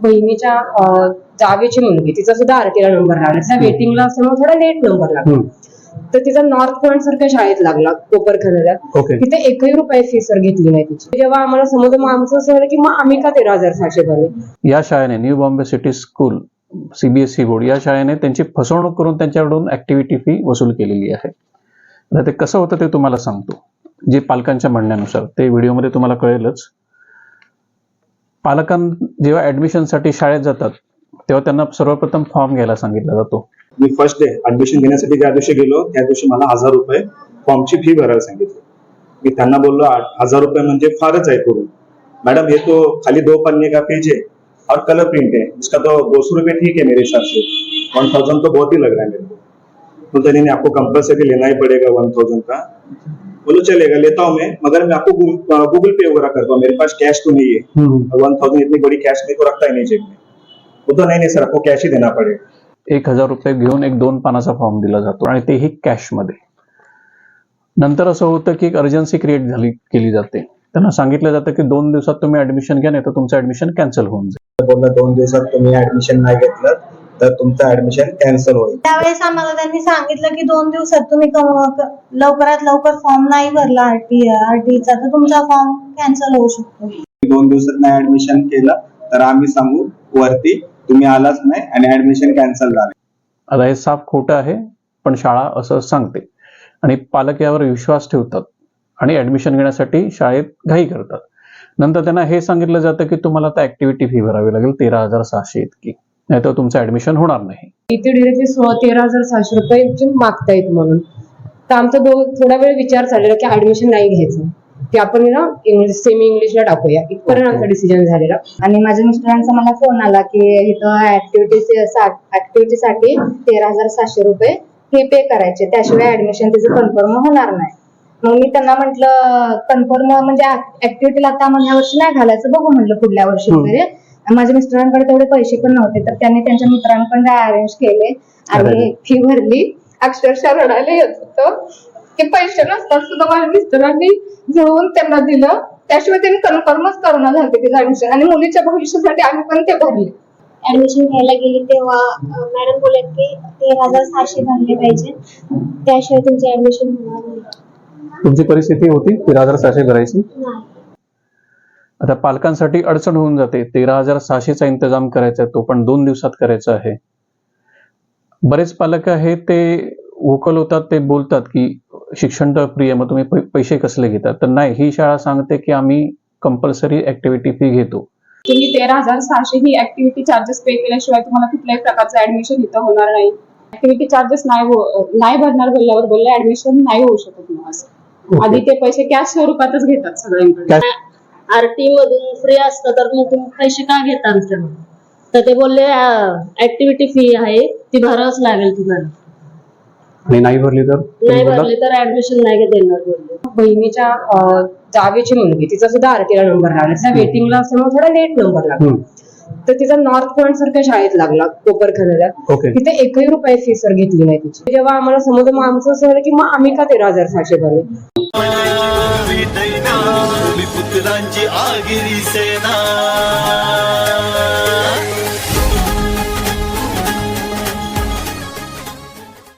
बहिणीच्या जावेची मुलगी, तिचा सुद्धा आरटीला नंबर लागला, तिचा वेटिंगला असल्यामुळे थोडा लेट नंबर लागला. तर तिचा नॉर्थ पॉइंट सारख्या शाळेत लागला कोपरखान्याला. तिथे एकही रुपये फी सर घेतली नाही तिची. जेव्हा आम्हाला समजलं मग आमचं असं झालं की मग आम्ही का 13,600 भरले. या शाळेने new Bombay city school CBSE board या शाळेने त्यांची फसवणूक करून त्यांच्याकडून ऍक्टिव्हिटी फी वसूल केलेली आहे. आता ते कसं होतं ते तुम्हाला सांगतो. जे पालकांच्या म्हणण्यानुसार ते व्हिडिओमध्ये तुम्हाला कळेलच. जेव्हा ऍडमिशनसाठी शाळेत जातात तेव्हा त्यांना सर्वप्रथम फॉर्म घ्यायला सांगितला जातो. मी फर्स्ट डे ऍडमिशन घेण्यासाठी ज्या दिवशी गेलो त्या दिवशी मला 1,000 रुपये फॉर्मची फी भरायला सांगितली. मी त्यांना बोललो 1,000 रुपये म्हणजे फारच आहे करून. मैडम ये तो खाली 2 पन्ने का पेज है और कलर प्रिंट है, इसका तो 200 रुपये ठीक है मेरे हिसाब से, 1,000 तो बहुत ही लग रहा है मेरे को. तो नहीं आपको कंपल्सरी लेना ही पड़ेगा 1,000 का. बोलो चलेगा लेता हूँ मैं, मगर मैं आपको गूगल पे वगैरह करता हूँ, मेरे पास कैश तो नहीं है. 1,000 इतनी बड़ी कैश में तो रखता ही नहीं जेब में. वो तो नहीं सर आपको कैश ही देना पड़ेगा. 1,000 रुपये घेऊन एक 2 पानाचा फॉर्म दिला जातो आणि तेही कॅशमध्ये. नंतर असं होतं की एक अर्जन्सी क्रिएट केली जाते. त्यांना सांगितलं जातं की 2 दिवसात तुम्ही ऍडमिशन घ्या, नाही तर तुमचं ऍडमिशन कॅन्सल होऊन जाईल. बोलला 2 दिवसात तुम्ही ऍडमिशन नाही घेतलं तर तुमचं ऍडमिशन कॅन्सल होईल. त्यावेळेस आम्हाला त्यांनी सांगितलं की 2 दिवसात तुम्ही लवकरात लवकर फॉर्म नाही भरला आरटीचा तर तुमचा फॉर्म कॅन्सल होऊ शकतो. 2 दिवसात नाही ऍडमिशन केलं तर आम्ही सांगू वरती तुम्ही आलाच नाही आणि ऍडमिशन कॅन्सल झालं. आता हे साफ खोटं आहे, पण शाळा असं सांगते आणि पालक यावर विश्वास ठेवतात आणि ऍडमिशन घेण्यासाठी शाळेत घाई करतात. नंतर त्यांना हे सांगितलं जातं की तुम्हाला आता ऍक्टिव्हिटी फी भरावी लागेल 13,600 इतकी, नाही तर तुमचं ऍडमिशन होणार नाही. इथे डिरेक्टली 13,600 रुपये मागतायत म्हणून. तर आमचा थोडा वेळ विचार चाललेला की ऍडमिशन नाही घ्यायचं, की आपण ना सेमी इंग्लिशला टाकूया. इथपर्यंत आमचा डिसिजन झालेला. आणि माझ्या मिस्टरांचा मला फोन आला की इथं ऍक्टिव्हिटीसाठी 13,700 रुपये हे पे करायचे, त्याशिवाय ऍडमिशन त्याचं कन्फर्म होणार नाही. मग मी त्यांना म्हटलं कन्फर्म म्हणजे ऍक्टिव्हिटीला आता आम्हाला ह्या वर्षी नाही घालायचं, बघू म्हटलं पुढल्या वर्षी वगैरे. माझ्या मिस्टरांकडे तेवढे पैसे पण नव्हते, तर त्यांनी त्यांच्या मित्रांकडे अरेंज केले आणि फी भरली. अक्षरशः रडायला येत होतं की पैसे नसतात सुद्धा माझ्या मिस्टरांनी जुळवून त्यांना दिलं, त्याशिवाय त्यांनी कन्फर्मच करून झाले ते ऍडमिशन. आणि मुलीच्या भविष्यासाठी आम्ही पण ते भरले. ऍडमिशन घ्यायला गेली तेव्हा मॅडम बोलत की 13,600 भरले पाहिजे, त्याशिवाय तुमचे ऍडमिशन होणार नाही. तुमची परिस्थिती होती 13,600 भरायची. नाही. आता पालकांसाठी अडचण होऊन जाते. 13,600चा इंतजाम करायचा आहे, तो पण 2 दिवसात करायचा आहे. बरेच पालक आहेत ते वोकल होतात, ते बोलतात की शिक्षण तर फ्री आहे, मग तुम्ही पैसे कसले घेतात. तर नाही, ही शाळा सांगते की आम्ही कंपल्सरी ऍक्टिव्हिटी फी घेतो. तुम्ही 13,600 ही ऍक्टिव्हिटी चार्जेस पे केल्याशिवाय तुम्हाला कुठल्याही प्रकारचं ऍडमिशन इथं होणार नाही. ऍक्टिव्हिटी चार्जेस नाही भरणार बोलल्यावर बोलले ऍडमिशन नाही होऊ शकत मग असं. आधी ते पैसे कॅश स्वरूपातच घेतात सगळ्यांकडे. आरटी मधून फ्री असतं तर मग तुम्ही पैसे का घेता आमच्याकडून. तर ते बोलले ऍक्टिव्हिटी फी आहे ती भरावंच लागेल तुम्हाला, आणि नाही भरली तर ऍडमिशन नाही देणार बोलले. बहिणीच्या जावेची मुलगी, तिचा सुद्धा आरटीला नंबर लागला, तिचा वेटिंगला असल्यामुळे थोडा लेट नंबर लागला. तर तिचा नॉर्थ पॉइंट सारख्या शाळेत लागला कोपरखान्याला. तिथे एकही रुपये फी सर घेतली नाही तिची. जेव्हा आम्हाला समजलं मग आमचं असं झालं की मग आम्ही का 13,600 भरले. पुत्रांची आगिरी सेना